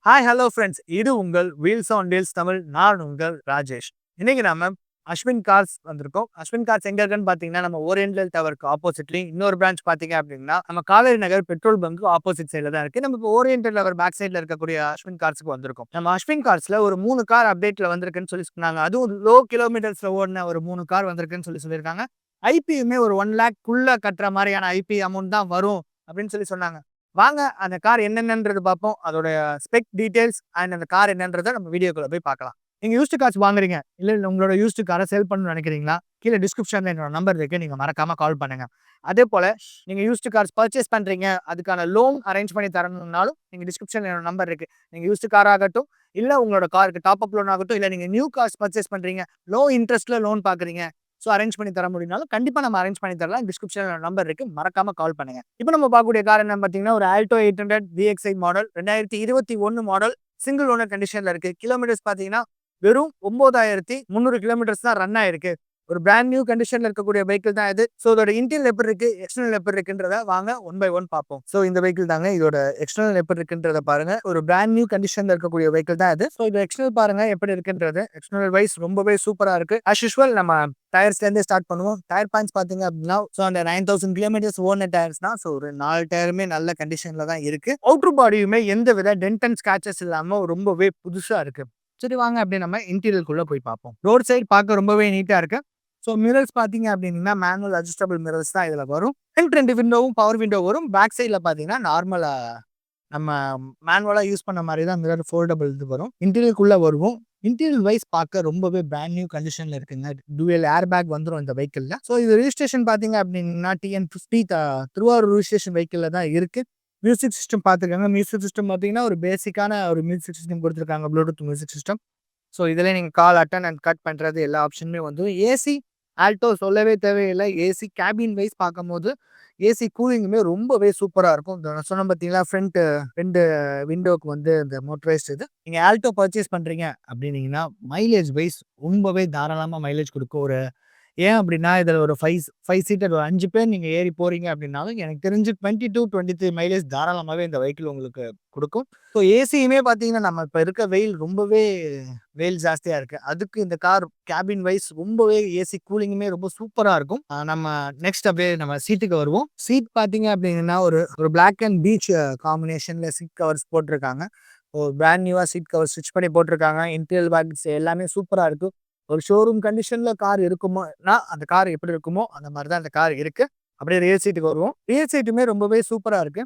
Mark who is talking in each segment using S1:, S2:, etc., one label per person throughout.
S1: Hi hello friends, இது உங்கள் wheels on deals Tamil. நான் உங்கள் ராஜேஷ். இன்னைக்கு நம்ம அஸ்வின் கார்ஸ் வந்திருக்கோம். அஸ்வின் கார்ஸ் எங்க இருக்குன்னு பார்த்தீங்கன்னா, நம்ம ஓரியண்டல் டவருக்கு ஆப்போசிட்லி இன்னொரு பிரான்ச் பார்த்தீங்க அப்படின்னா, நம்ம காவேரி நகர் பெட்ரோல் பங்க் ஆப்போசிட் சைடில் தான் இருக்கு. நம்ம இப்போ ஓரியண்டல் டவர் பேக் சைடில் இருக்கக்கூடிய அஸ்வின் கார்ஸ்க்கு வந்திருக்கோம். நம்ம அஸ்வின் கார்ஸ்ல ஒரு 3 கார் அப்டேட்ல வந்திருக்குன்னு சொல்லி சொன்னாங்க. அதுவும் லோ கிலோமீட்டர்ஸ்ல ஓடின ஒரு 3 கார் வந்திருக்குன்னு சொல்லியிருக்காங்க. ஐபியுமே ஒரு 1 லேக் கட்டுற மாதிரியான ஐபி அமௌண்ட் தான் வரும் அப்படின்னு சொன்னாங்க. வாங்க அந்த கார் என்னென்னன்றது பார்ப்போம். அதோட ஸ்பெக் டீடைல்ஸ் அண்ட் அந்த கார் என்னன்றத நம்ம வீடியோக்குள்ள போய் பார்க்கலாம். நீங்க யூஸ்டு கார்ஸ் வாங்குறீங்க, இல்ல உங்களோட யூஸ்டு காரை சேல் பண்ணணும்னு நினைக்கிறீங்களா? கீழ டிஸ்கிரிப்ஷன்ல என்னோட நம்பர் இருக்கு. நீங்க மறக்காம கால் பண்ணுங்க. அதே போல நீங்க யூஸ்டு கார்ஸ் பர்ச்சேஸ் பண்றீங்க, அதுக்கான லோன் அரேஞ்ச் பண்ணி தரணும்னாலும் நீங்க டிஸ்கிரிப்ஷன்ல என்னோட நம்பர் இருக்கு. நீங்க யூஸ்டு கார் ஆகட்டும், இல்ல உங்களோட காருக்கு டாப் அப் லோன் ஆகட்டும், இல்ல நீங்க நியூ கார்ஸ் பர்ச்சேஸ் பண்றீங்க, லோ இன்ட்ரெஸ்ட்ல லோன் பார்க்குறீங்க. ஸோ அரேஞ்ச் பண்ணி தர முடியும்னாலும் கண்டிப்பா நம்ம அரேஞ்ச் பண்ணி தரலாம். டிஸ்கிரிப்ஷன்ல நம்பர் இருக்கு. மறக்காம கால் பண்ணுங்க. இப்போ நம்ம பார்க்கக்கூடிய கார் என்னன்னு பார்த்தீங்கன்னா, ஒரு Alto 800 VXi model 2021 model single owner கண்டிஷன்ல இருக்கு. கிலோமீட்டர்ஸ் பார்த்தீங்கன்னா வெறும் 9300 கிலோமீட்டர்ஸ் தான் ரன் ஆயிருக்கு. ஒரு பிராண்ட் நியூ கண்டிஷன்ல இருக்கக்கூடிய வெஹிக்கிள் தான் இது. ஸோ இதோட இன்டீரியர் எப்படி இருக்கு, எக்ஸ்டர்னல் எப்படி இருக்குன்றத வாங்க ஒன் பை ஒன் பார்ப்போம். ஸோ இந்த வெஹிக்கிள் தாங்க. இதோட எக்ஸ்டர்னல் எப்படி இருக்குன்றத பாருங்க. ஒரு பிராண்ட் நியூ கண்டிஷன்ல இருக்கக்கூடிய வெஹிக்கிள் தான் இது. ஸோ இது எக்ஸ்டர்னல் பாருங்க எப்படி இருக்குன்றது. எக்ஸ்டர்னல் வைஸ் ரொம்பவே சூப்பரா இருக்கு. அஸ் யூஸ்வல் நம்ம டயர்ஸ்லேருந்தே ஸ்டார்ட் பண்ணுவோம். டயர் பாயிண்ட்ஸ் பார்த்தீங்க அப்படின்னா, ஸோ அந்த 9000 கிலோமீட்டர்ஸ் ஓடின டயர்ஸ் தான். ஸோ ஒரு 4 டயருமே நல்ல கண்டிஷன்ல தான் இருக்கு. அவுட்டர் பாடியுமே எந்த வித டென்ட் அண்ட் ஸ்கிராச்சஸ் இல்லாம ரொம்பவே புதுசா இருக்கு. சரி வாங்க அப்படியே நம்ம இன்டீரியருக்குள்ள போய் பார்ப்போம். ரோட் சைடு பார்க்க ரொம்பவே நீட்டா இருக்கு. ஸோ மிரர்ஸ் பார்த்தீங்க அப்படின்னா மேனுவல் அட்ஜஸ்டபிள் மிரர்ஸ் தான் இதில் வரும். ஃப்ரண்ட் 2 விண்டோவும் பவர் விண்டோ வரும். பேக் சைடில் பார்த்தீங்கன்னா நார்மலா நம்ம மேனுவலா யூஸ் பண்ண மாதிரி தான் மிரர் ஃபோல்டபிள் இது வரும். இன்டீரியருக்குள்ள வருவோம். இன்டீரியர் வைஸ் பார்க்க ரொம்பவே பிராண்ட் நியூ கண்டிஷன்ல இருக்குங்க. டூயல் ஏர் பேக் வந்துரும் இந்த வெஹிக்கிள்ல. ஸோ இது ரிஜிஸ்ட்ரேஷன் பார்த்தீங்க அப்படின்னா TN50 திருவாரூர் ரிஜிஸ்ட்ரேஷன் வெஹிக்கிள்ல தான் இருக்கு. மியூசிக் சிஸ்டம் பார்த்துக்கோங்க. மியூசிக் சிஸ்டம் பார்த்தீங்கன்னா ஒரு பேசிக்கான ஒரு மியூசிக் சிஸ்டம் கொடுத்துருக்காங்க. Bluetooth music system. ஸோ இதில் நீங்கள் கால் அட்டன் அண்ட் கட் பண்ணுறது எல்லா ஆப்ஷனுமே வந்து ஏசி ஆல்டோ சொல்லவே தேவையில்லை. ஏசி கேபின் வைஸ் பார்க்கும்போது ஏசி கூலிங்குமே ரொம்பவே சூப்பராக இருக்கும். இந்த நான் சொன்ன பார்த்தீங்களா ஃப்ரண்ட் 2 விண்டோக்கு வந்து இந்த மோட்டரைஸ்ட் இது. நீங்கள் ஆல்டோ பர்ச்சேஸ் பண்ணுறீங்க அப்படின்னீங்கன்னா மைலேஜ் வைஸ் ரொம்பவே தாராளமாக மைலேஜ் கொடுக்கும். ஒரு ஏன் அப்படின்னா இதில் ஒரு 5 சீட்டர் ஒரு 5 பேர் நீங்கள் ஏறி போகிறீங்க அப்படின்னாலும் எனக்கு தெரிஞ்சு 22-23 மைலேஜ் தாராளமாகவே இந்த வெஹிக்கிள் உங்களுக்கு கொடுக்கும். ஸோ ஏசியுமே பார்த்தீங்கன்னா நம்ம இப்போ இருக்க வெயில் ரொம்பவே வெயில் ஜாஸ்தியாக இருக்குது. அதுக்கு இந்த கார் கேபின் வைஸ் ரொம்பவே ஏசி கூலிங்குமே ரொம்ப சூப்பராக இருக்கும். நம்ம நெக்ஸ்ட் அப்படியே நம்ம சீட்டுக்கு வருவோம். சீட் பார்த்தீங்க அப்படின்னா ஒரு ஒரு பிளாக் அண்ட் பீச் காம்பினேஷனில் சீட் கவர்ஸ் போட்டிருக்காங்க. ஒரு பிராண்ட் நியூவாக சீட் கவர் ஸ்டிச் பண்ணி போட்டிருக்காங்க. இன்டீரியர் பேக்ஸ் எல்லாமே சூப்பராக இருக்கும். ஒரு ஷோரூம் கண்டிஷன்ல கார் இருக்குமோனா, அந்த கார் எப்படி இருக்குமோ அந்த மாதிரி தான் அந்த கார் இருக்கு. அப்படியே ரியர் சீட்டுக்கு வருவோம். ரியர் சீட்டுமே ரொம்பவே சூப்பரா இருக்கு.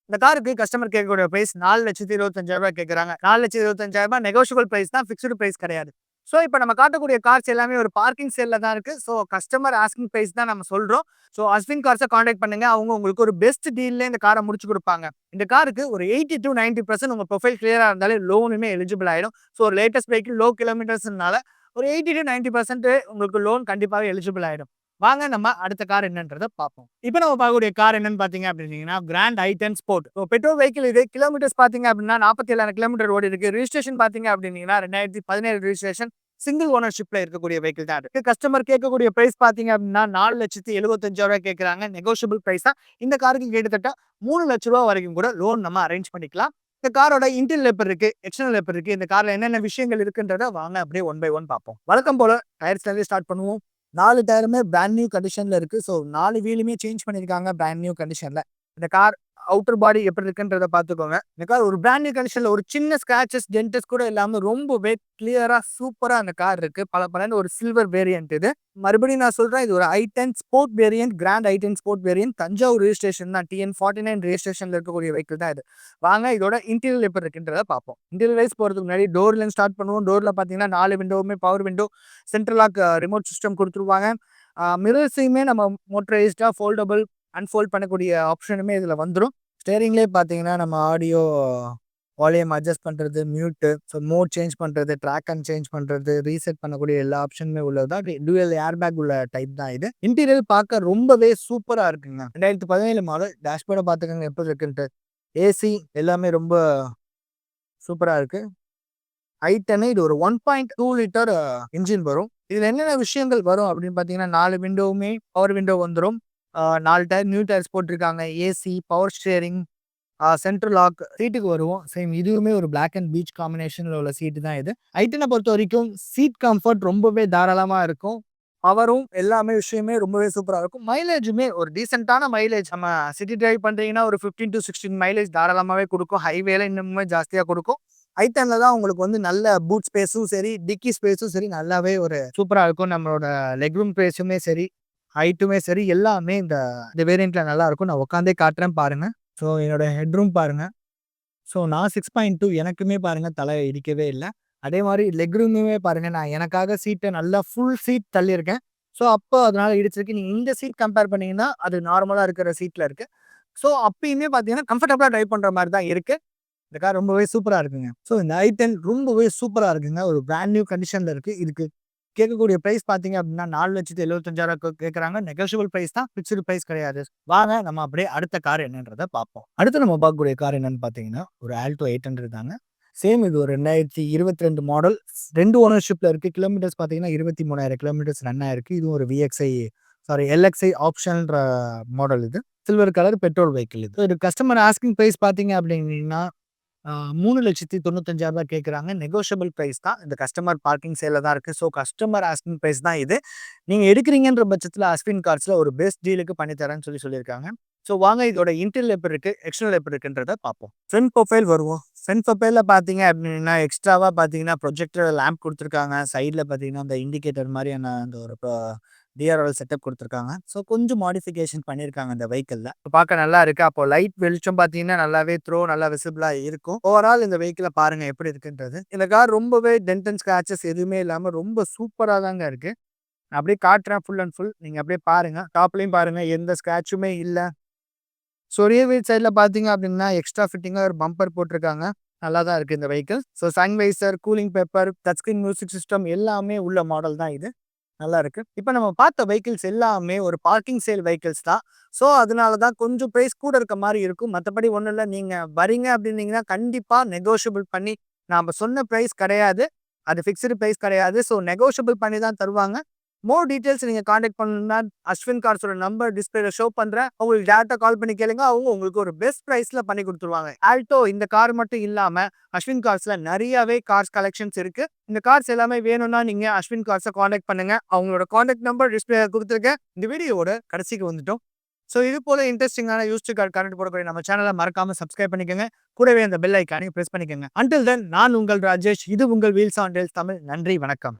S1: இந்த காருக்கு கஸ்டமர் கேட்கக்கூடிய பிரைஸ் ரூ. 4,25,000 கேட்குறாங்க. ரூ. 4,25,000 நெகோஷியபிள் பிரைஸ் தான், ஃபிக்ஸ்டு பிரைஸ் கிடையாது. ஸோ இப்போ நம்ம காட்டக்கூடிய கார்ஸ் எல்லாமே ஒரு பார்க்கிங் சேல்ல தான் இருக்கு. ஸோ கஸ்டமர் ஆஸ்கிங் பிரைஸ் தான் நம்ம சொல்றோம். ஸோ அஸ்வின் கார்ஸை கான்டாக்ட் பண்ணுங்க. அவங்க உங்களுக்கு ஒரு பெஸ்ட் டீல்ல இந்த காரை முடிச்சு கொடுப்பாங்க. இந்த காருக்கு ஒரு 80-90% உங்க ப்ரொஃபைல் கிளியரா இருந்தாலே லோனுமே எலிஜிபிள் ஆயிடும். ஸோ ஒரு லேட்டஸ்ட் வெஹிக்கிள் லோ கிலோமீட்டர்ஸ்னால ஒரு 80-90% உங்களுக்கு லோன் கண்டிப்பாக எலிஜிபிள் ஆயிடும். வாங்க நம்ம அடுத்த கார் என்னன்றத பார்ப்போம். இப்போ நம்ம பார்க்கக்கூடிய கார் என்னன்னு பார்த்தீங்க அப்படின்னா grand i10 sport. Petrol vehicle இது. கிலோமீட்டர்ஸ் பார்த்தீங்க அப்படின்னா 47,000 கிலோமீட்டர் ஓடி இருக்கு. ரிஜிஸ்ட்ரேஷன் பார்த்தீங்க அப்படின்னா 2017 ரிஜிஸ்ட்ரேஷன். சிங்கிள் ஓனர்ஷிப்ல இருக்கக்கூடிய வெஹிக்கிள் தான் இருக்கு. கஸ்டமர் கேட்கக்கூடிய பிரைஸ் பார்த்தீங்க அப்படின்னா ரூ. 4,75,000 கேட்கறாங்க. நெகோஷியபிள் பிரைஸ் தான். இந்த காருக்கு கிட்டத்தட்ட ரூ. 3,00,000 வரைக்கும் கூட லோன் நம்ம அரேஞ்ச் பண்ணிக்கலாம். இந்த காரோட இன்டீரியர் எப்படி இருக்கு, எக்ஸ்டர்னல் எப்படி இருக்கு, இந்த கார்ல என்னென்ன விஷயங்கள் இருக்குன்றத வாங்க அப்படியே ஒன் பை ஒன் பார்ப்போம். வழக்கம் போல டயர்ஸ்ல இருந்து ஸ்டார்ட் பண்ணுவோம். 4 டயருமே பிராண்ட் நியூ கண்டிஷன்ல இருக்கு. ஸோ 4 வீலுமே சேஞ்ச் பண்ணியிருக்காங்க பிராண்ட் நியூ கண்டிஷன்ல. இந்த கார் அவுட்டர் பாடி எப்படி இருக்குன்றத பார்த்துக்கோங்க. இந்த கார் ஒரு பிராண்ட் நியூ கண்டிஷன்ல ஒரு சின்ன ஸ்கிராச்சஸ், டென்டஸ் கூட இல்லாம ரொம்பவே கிளியரா சூப்பரா அந்த கார் இருக்கு. பலன்னு ஒரு சில்வர் வேரியன்ட் இது. மறுபடியும் நான் சொல்றேன், இது ஒரு i10 sport variant. Grand i10 sport variant. Thanjavur registration தான். TN49 ரிஜிஸ்ட்ரேஷன்ல இருக்கக்கூடிய வெஹிக்கிள் தான் இது. வாங்க இதோட இன்டீரியர் எப்படி இருக்குன்றத பார்ப்போம். இன்டீரியர் வைஸ் போறதுக்கு முன்னாடி டோர்ல ஸ்டார்ட் பண்ணுவோம். டோர்ல பார்த்தீங்கன்னா 4 விண்டோவுமே power window, central lock remote system கொடுத்துருவாங்க. மிரர்ஸையுமே நம்ம மோட்டரைஸ்டா ஃபோல்டபிள் அன்ஃபோல்ட் பண்ணக்கூடிய ஆப்ஷனுமே இதில் வந்துடும். ஸ்டேரிங்லேயே பார்த்தீங்கன்னா நம்ம ஆடியோ வால்யூம் அட்ஜஸ்ட் பண்ணுறது, மியூட்டு, ஸோ மோட் சேஞ்ச் பண்ணுறது, ட்ராக் அண்ட் சேஞ்ச் பண்ணுறது, ரீசெட் பண்ணக்கூடிய எல்லா ஆப்ஷனுமே உள்ளது தான். டூயல் ஏர் பேக் உள்ள டைப் தான் இது. இன்டீரியர் பார்க்க ரொம்பவே சூப்பராக இருக்குங்க. 2017 மாடல். டேஷ்போர்டை பார்த்துக்கோங்க எப்படி இருக்குன்ட்டு. ஏசி எல்லாமே ரொம்ப சூப்பராக இருக்கு. i10 இது ஒரு 1.2 லிட்டர் இன்ஜின் வரும். இதில் என்னென்ன விஷயங்கள் வரும் அப்படின்னு பார்த்தீங்கன்னா 4 விண்டோவுமே பவர் விண்டோ வந்துடும். 4 டயர் நியூ டயர்ஸ் போட்டிருக்காங்க. AC, power steering, central lock சீட்டுக்கு வருவோம். சேம் இதுவுமே ஒரு பிளாக் அண்ட் பீச் காம்பினேஷன்ல உள்ள சீட்டு தான் இது. ஐட்டன பொறுத்த வரைக்கும் சீட் கம்ஃபர்ட் ரொம்பவே தாராளமா இருக்கும். பவரும் எல்லாமே விஷயமே ரொம்பவே சூப்பரா இருக்கும். மைலேஜுமே ஒரு டீசென்ட்டான மைலேஜ். நம்ம சிட்டி டிரைவ் பண்றீங்கன்னா, ஒரு 15 டூ 16 மைலேஜ் தாராளமாவே குடுக்கும். ஹைவேல இன்னுமே ஜாஸ்தியா குடுக்கும். ஐ10ல தான் உங்களுக்கு வந்து நல்ல பூட் ஸ்பேஸும் சரி, டிக்கி ஸ்பேஸும் சரி நல்லாவே ஒரு சூப்பரா இருக்கும். நம்மளோட லெக் ரூம் ஸ்பேஸுமே சரி, ஹைட்டுமே சரி எல்லாமே இந்த இந்த வேரியண்ட்ல நல்லாருக்கும். நான் உட்காந்தே காட்டுறேன் பாருங்க. ஸோ என்னோட ஹெட் ரூம் பாருங்க. ஸோ நான் 6.2 எனக்குமே பாருங்க தலை இடிக்கவே இல்ல. அதே மாரி லெக் ரூமுமே பாருங்க, நான் எனக்காக சீட்ட நல்லா ஃபுல் சீட் தள்ளியிருக்கேன். ஸோ அப்போ அதனால இடிச்சிருக்கு. நீங்க இந்த சீட் கம்பேர் பண்ணீங்கன்னா, அது நார்மலா இருக்கிற சீட்ல இருக்கு. ஸோ அப்பயுமே பார்த்தீங்கன்னா, கம்ஃபர்டபுளா டிரைவ் பண்ற மாரி தான் இருக்கு. இந்த கார் ரொம்பவே சூப்பரா இருக்குங்க. ஸோ இந்த i10 ரொம்பவே சூப்பரா இருக்குங்க. ஒரு பிராண்ட் நியூ கண்டிஷன்ல இருக்கு. இதுக்கு கேட்கக்கூடிய பிரைஸ் பார்த்தீங்க அப்படின்னா, 4,75,000 கேட்கறாங்க. நெகோஷியபிள் பிரைஸ் தான். பிக்ஸ்டு பிரைஸ் கிடையாது. வாங்க நம்ம அப்படியே அடுத்த கார் என்னன்றத பார்ப்போம். அடுத்து நம்ம பார்க்கக்கூடிய கார் என்னன்னு பார்த்தீங்கன்னா, ஒரு ஆல்டோ 800 தாங்க. சேம் இது ஒரு 2022 மாடல். 2 ஓனர்ஷிப்ல இருக்கு. கிலோமீட்டர்ஸ் பார்த்தீங்கன்னா 23,000 கிலோமீட்டர்ஸ் ரன் ஆயிருக்கு. இதுவும் ஒரு எல்எக்ஸ்ஐ ஆப்ஷன்ற மாடல் இது. சில்வர் கலர் பெட்ரோல் வெஹிக்கிள் இது. ஒரு கஸ்டமர் ஆஸ்கிங் பிரைஸ் பார்த்தீங்க அப்படின்னீங்கன்னா 3,95,000 கேட்குறாங்க. நெகோஷியபிள் பிரைஸ் தான். இந்த கஸ்டமர் பார்க்கிங் சேல்ல தான் இருக்கு. ஸோ கஸ்டமர் ஆஸ்கிங் பிரைஸ் தான் இது. நீங்க எடுக்கிறீங்கன்ற பட்சத்தில அஸ்வின் கார்ஸ்ல ஒரு பெஸ்ட் டீலுக்கு பண்ணி தரேன்னு சொல்லியிருக்காங்க. ஸோ வாங்க இதோட இன்டீரியர் எப்படி இருக்கு, எக்ஸ்டர்னல் எப்படி இருக்குன்றத பார்ப்போம். ஃப்ரண்ட் ப்ரொஃபைல் வருவோம். ஃப்ரண்ட் ப்ரொஃபைல்ல பார்த்தீங்க அப்படின்னா, எக்ஸ்ட்ராவா பார்த்தீங்கன்னா ப்ரொஜெக்டர் லேம்ப் குடுத்துருக்காங்க. சைட்ல பார்த்தீங்கன்னா, அந்த இண்டிகேட்டர் மாரியான அந்த ஒரு டிஆர்எல் செட்டப் குடுத்துருக்காங்க. ஸோ கொஞ்சம் மாடிஃபிகேஷன் பண்ணியிருக்காங்க இந்த வெஹிக்கிள்ல. பார்க்க நல்லா இருக்கு. அப்போ லைட் வெளிச்சம் பார்த்தீங்கன்னா, நல்லாவே நல்லா விசிபிளா இருக்கும். ஓவரால் இந்த வெஹிக்கிள பாருங்க எப்படி இருக்குன்றது. இந்த கார் ரொம்பவே டென்ட் அண்ட் ஸ்கிராச்சஸ் எதுவுமே இல்லாம ரொம்ப சூப்பரா தாங்க இருக்கு. நான் அப்படியே காட்டுறேன் ஃபுல் அண்ட் ஃபுல். நீங்க அப்படியே பாருங்க. டாப்லயும் பாருங்க எந்த ஸ்கிராட்சுமே இல்ல. ஸோ ரியர் வீல் சைட்ல பார்த்தீங்க அப்படின்னா, எக்ஸ்ட்ரா ஃபிட்டிங்கா ஒரு பம்பர் போட்டிருக்காங்க. நல்லா தான் இருக்கு இந்த vehicle. So sun visor, cooling pepper, touch screen music system எல்லாமே உள்ள மாடல் தான் இது. நல்லா இருக்கு. இப்ப நம்ம பார்த்த வெஹிக்கிள்ஸ் எல்லாமே ஒரு பார்க்கிங் சேல் வெஹிக்கிள்ஸ் தான். ஸோ அதனால தான் கொஞ்சம் பிரைஸ் கூட இருக்க மாரி இருக்கும். மத்தபடி ஒண்ணும் இல்ல. நீங்க வரீங்க அப்படின்னீங்கன்னா, கண்டிப்பா நெகோஷியபிள் பண்ணி நாம சொன்ன பிரைஸ் கிடையாது. அது ஃபிக்ஸ்டு பிரைஸ் கிடையாது. ஸோ நெகோஷியபிள் பண்ணி தான் தருவாங்க. மோர் டீட்டெயில்ஸ் நீங்க கான்டாக்ட் பண்ணணும்னா, அஸ்வின் கார்ஸோட நம்பர் டிஸ்பிளேல ஷோ பண்றேன். உங்களுக்கு டைரக்ட்டா கால் பண்ணி கேளுங்க. அவங்க உங்களுக்கு ஒரு பெஸ்ட் பிரைஸ்ல பண்ணி குடுத்துருவாங்க. ஆல்டோ இந்த கார் மட்டும் இல்லாம, அஸ்வின் கார்ஸ்ல நெறையவே கார்ஸ் கலெக்ஷன்ஸ் இருக்கு. இந்த கார்ஸ் எல்லாமே வேணும்னா நீங்க அஸ்வின் கார்ஸ கான்டாக்ட் பண்ணுங்க. அவங்களோட கான்டாக்ட் நம்பர் டிஸ்பிளேல குடுத்துருக்கேன். இந்த வீடியோவோட கடைசிக்கு வந்துட்டோம். ஸோ இது போல இன்ட்ரஸ்டிங்கான யூஸ்டு கார் கரண்ட் போடக்கூடிய நம்ம சேனல மறக்காம சப்ஸ்கிரைப் பண்ணிக்கங்க. கூடவே அந்த பெல் ஐகானையும் பிரஸ் பண்ணிக்கங்க. அன்டில் தென் நான் உங்கள் ராஜேஷ். இது உங்கள் வீல்ஸ் ஆன் டேல்ஸ் தமிழ். நன்றி, வணக்கம்.